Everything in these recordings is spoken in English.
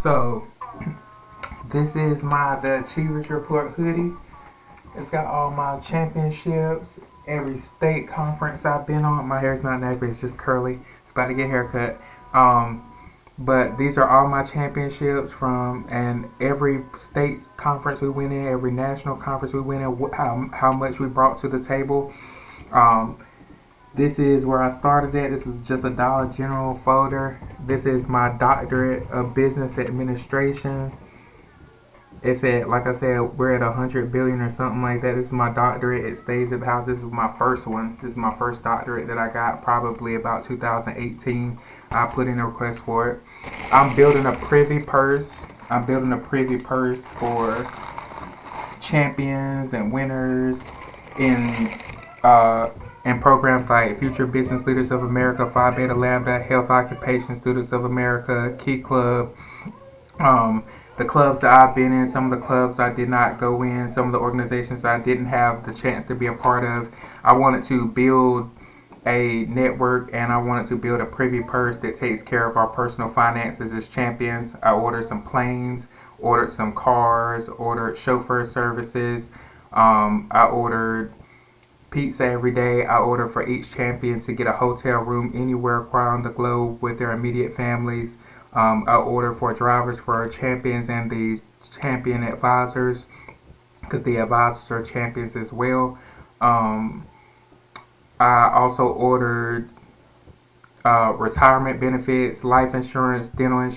So this is the Achievers Report hoodie. It's got all my championships, every state conference I've been on. My hair's not nappy, it's just curly. It's about to get a haircut. But these are all my championships from and every state conference we went in, every national conference we went in, how much we brought to the table. Um, this is where I started at. This is just a Dollar General folder. This is my doctorate of business administration. It's at, like I said, we're at 100 billion or something like that. This is my doctorate. It stays at the house. This is my first one. This is my first doctorate that I got probably about 2018. I put in a request for it. I'm building a privy purse. I'm building a privy purse for champions and winners in programs like Future Business Leaders of America, Phi Beta Lambda, Health Occupation Students of America, Key Club. The clubs that I've been in, some of the clubs I did not go in, some of the organizations I didn't have the chance to be a part of. I wanted to build a network and I wanted to build a privy purse that takes care of our personal finances as champions. I ordered some planes, ordered some cars, ordered chauffeur services. I ordered pizza every day. I ordered for each champion to get a hotel room anywhere around the globe with their immediate families. I ordered for drivers for champions and the champion advisors because the advisors are champions as well. I also ordered retirement benefits, life insurance, dental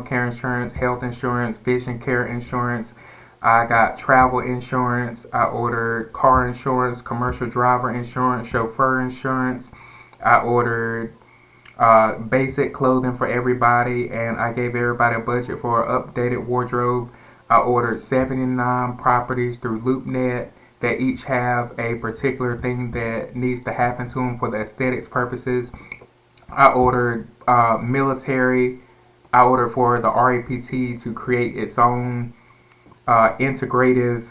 care insurance, health insurance, vision care insurance. I got travel insurance. I ordered car insurance, commercial driver insurance, chauffeur insurance. I ordered basic clothing for everybody, and I gave everybody a budget for an updated wardrobe. I ordered 79 properties through LoopNet that each have a particular thing that needs to happen to them for the aesthetics purposes. I ordered military. I ordered for the RAPT to create its own integrative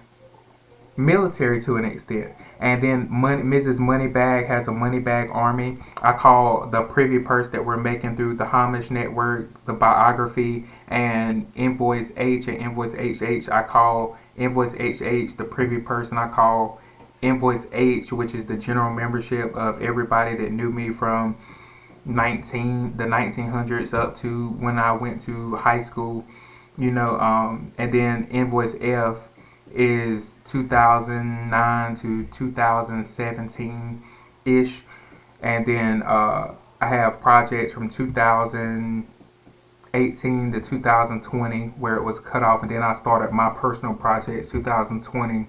military to an extent. And then Mrs. Moneybag has a Moneybag Army. I call the privy purse that we're making through the Homage Network, the biography, and Invoice H and Invoice HH. I call Invoice HH the privy purse, and I call Invoice H, which is the general membership of everybody that knew me from the 1900s up to when I went to high school. And then Invoice F is 2009 to 2017 ish, and then I have projects from 2018 to 2020 where it was cut off, and then I started my personal projects 2020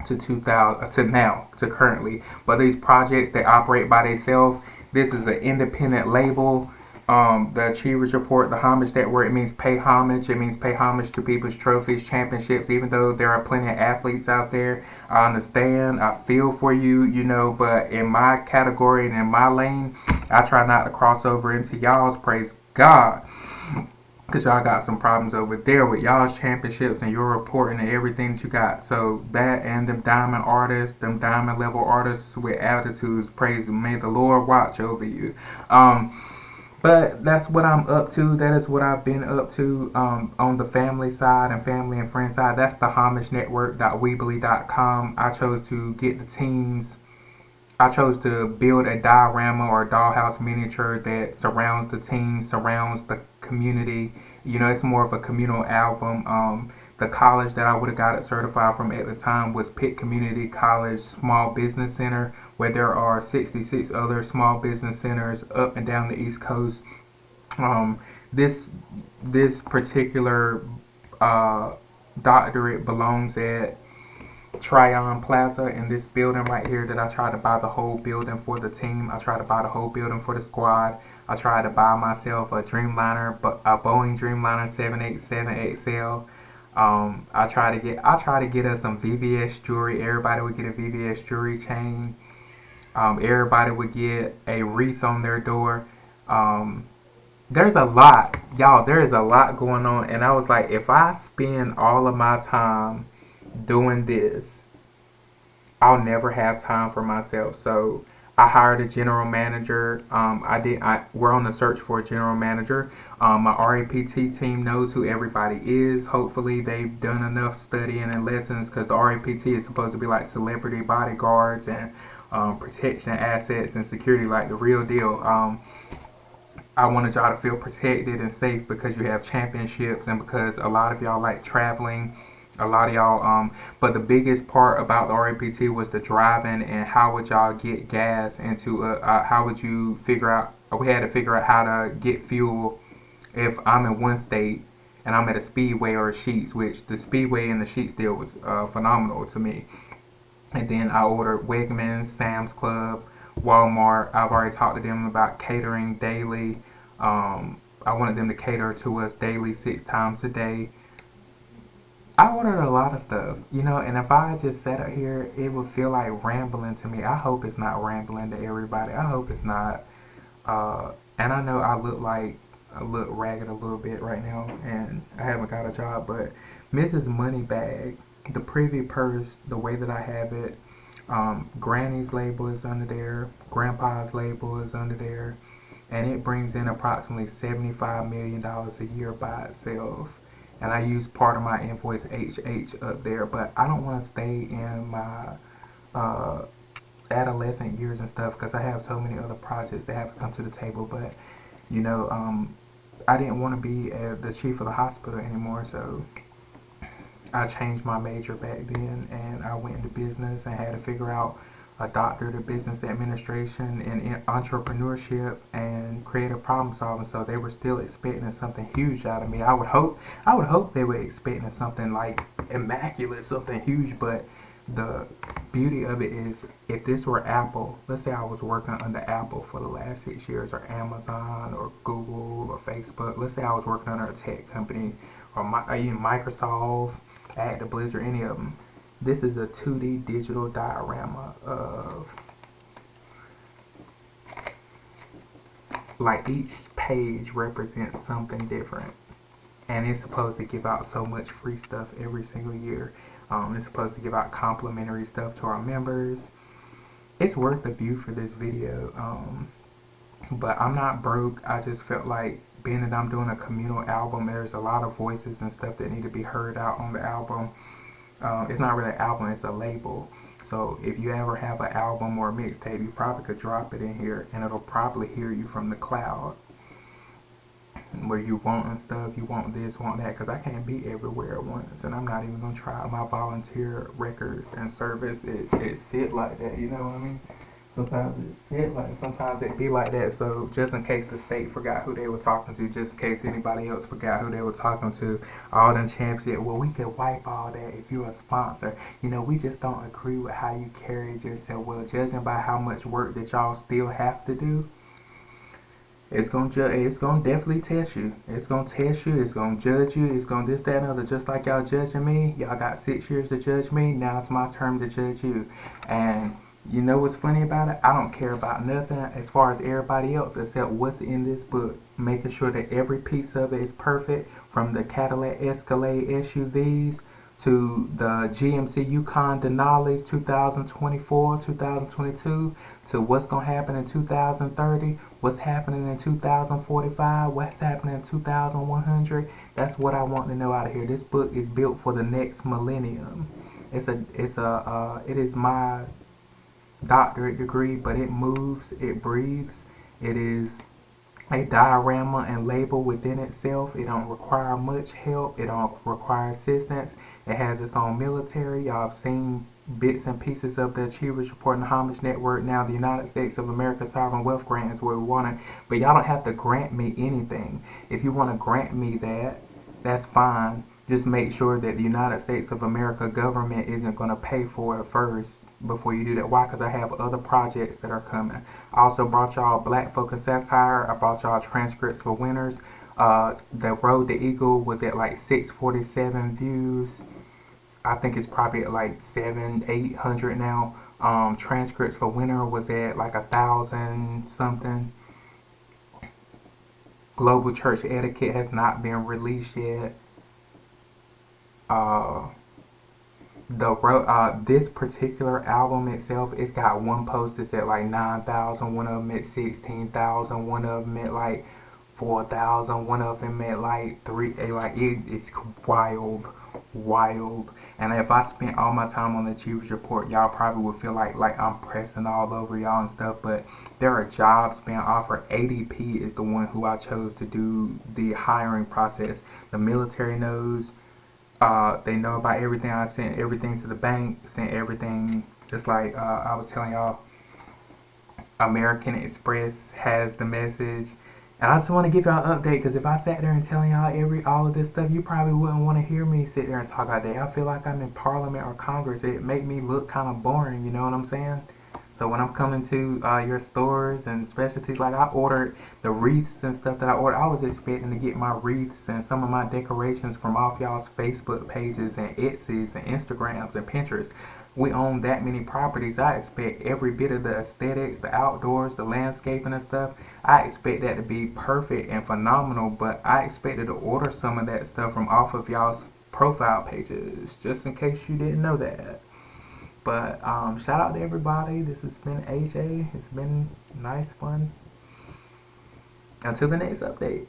to 2000 to now to currently. But these projects, they operate by themselves. This is an independent label. The Achievers Report, the Homage Network, it means pay homage. It means pay homage to people's trophies, championships, even though there are plenty of athletes out there. I understand. I feel for you, but in my category and in my lane, I try not to cross over into y'all's, praise God. Because y'all got some problems over there with y'all's championships and your reporting and everything that you got. So that and them diamond artists, them diamond level artists with attitudes, praise, may the Lord watch over you. But that's what I'm up to. That is what I've been up to on the family side and family and friend side. That's the homagenetwork.weebly.com. I chose to get the teams. I chose to build a diorama or a dollhouse miniature that surrounds the team, surrounds the community. It's more of a communal album. The college that I would have got it certified from at the time was Pitt Community College Small Business Center, where there are 66 other small business centers up and down the East Coast. This particular doctorate belongs at Tryon Plaza in this building right here that I tried to buy the whole building for the team. I tried to buy the whole building for the squad. I tried to buy myself a Dreamliner, a Boeing Dreamliner 787XL. I try to get us some VVS jewelry. Everybody would get a VVS jewelry chain. Everybody would get a wreath on their door. There's a lot, y'all. There is a lot going on, and I was like, if I spend all of my time doing this, I'll never have time for myself. So I hired a general manager. We're on the search for a general manager. My RAPT team knows who everybody is. Hopefully, they've done enough studying and lessons because the RAPT is supposed to be like celebrity bodyguards and protection assets and security, like the real deal. I wanted y'all to feel protected and safe because you have championships and because a lot of y'all like traveling. A lot of y'all, but the biggest part about the RAPT was the driving and how would y'all get gas into how would you figure out, we had to figure out how to get fuel if I'm in one state and I'm at a Speedway or a Sheetz, which the Speedway and the Sheetz deal was phenomenal to me. And then I ordered Wegmans, Sam's Club, Walmart. I've already talked to them about catering daily. I wanted them to cater to us daily, 6 times a day. I ordered a lot of stuff, and if I just sat up here, it would feel like rambling to me. I hope it's not rambling to everybody. I hope it's not. And I know I look ragged a little bit right now, and I haven't got a job, but Mrs. Moneybag, the Privy Purse, the way that I have it, Granny's label is under there, Grandpa's label is under there, and it brings in approximately $75 million a year by itself. And I use part of my invoice HH up there, but I don't want to stay in my uh, adolescent years and stuff because I have so many other projects that have to come to the table. But you know, I didn't want to be the chief of the hospital anymore, so I changed my major back then, and I went into business and had to figure out a doctorate of business administration and in entrepreneurship and creative problem solving. So they were still expecting something huge out of me. I would hope they were expecting something like immaculate, something huge. But the beauty of it is, if this were Apple, let's say I was working under Apple for the last 6 years, or Amazon, or Google, or Facebook. Let's say I was working under a tech company, or even Microsoft, Blizzard, any of them. This is a 2D digital diorama of, like, each page represents something different. And it's supposed to give out so much free stuff every single year. It's supposed to give out complimentary stuff to our members. It's worth the view for this video. But I'm not broke. I just felt like, being that I'm doing a communal album, there's a lot of voices and stuff that need to be heard out on the album. It's not really an album, it's a label. So if you ever have an album or a mixtape, you probably could drop it in here and it'll probably hear you from the cloud. Where you want and stuff, you want this, want that, because I can't be everywhere at once, and I'm not even going to try my volunteer record and service. It sit like that, you know what I mean? Sometimes it sit like, sometimes it be like that. So just in case the state forgot who they were talking to, just in case anybody else forgot who they were talking to, all them champions, well, we could wipe all that if you're a sponsor. We just don't agree with how you carried yourself. Well, judging by how much work that y'all still have to do, it's gonna definitely test you. It's gonna test you. It's gonna judge you. It's gonna this, that, and other. Just like y'all judging me, y'all got 6 years to judge me. Now it's my turn to judge you. And you know what's funny about it? I don't care about nothing as far as everybody else except what's in this book. Making sure that every piece of it is perfect, from the Cadillac Escalade SUVs to the GMC Yukon Denali's 2024, 2022, to what's going to happen in 2030, what's happening in 2045, what's happening in 2100. That's what I want to know out of here. This book is built for the next millennium. It is my doctorate degree, but it moves, it breathes. It is a diorama and label within itself. It don't require much help. It don't require assistance. It has its own military. Y'all have seen bits and pieces of the Achievers Report and the Homage Network. Now the United States of America Sovereign Wealth Grant is where we want it. But y'all don't have to grant me anything. If you want to grant me that, that's fine. Just make sure that the United States of America government isn't going to pay for it first before you do that. Why? Because I have other projects that are coming. I also brought y'all Black Focus Satire. I brought y'all Transcripts for Winners. The Road to Eagle was at like 647 views. I think it's probably at like 800 now. Transcripts for Winner was at like 1,000 something. Global Church Etiquette has not been released yet. This particular album itself, it's got one post that's at like 9,000, one of them at 16,000, one of them at like 4,000, one of them at like it's wild. And if I spent all my time on the Achievers Report, y'all probably would feel like I'm pressing all over y'all and stuff. But there are jobs being offered. ADP is the one who I chose to do the hiring process. The military knows. They know about everything. I sent everything to the bank. Sent everything. Just like I was telling y'all, American Express has the message. And I just want to give y'all an update because if I sat there and telling y'all all of this stuff, you probably wouldn't want to hear me sit there and talk all day. I feel like I'm in Parliament or Congress. It make me look kind of boring. You know what I'm saying? So when I'm coming to your stores and specialties, like I ordered the wreaths and stuff that I ordered, I was expecting to get my wreaths and some of my decorations from off y'all's Facebook pages and Etsy's and Instagrams and Pinterest. We own that many properties. I expect every bit of the aesthetics, the outdoors, the landscaping and stuff. I expect that to be perfect and phenomenal, but I expected to order some of that stuff from off of y'all's profile pages, just in case you didn't know that. But shout out to everybody. This has been AJ. It's been nice, fun. Until the next update.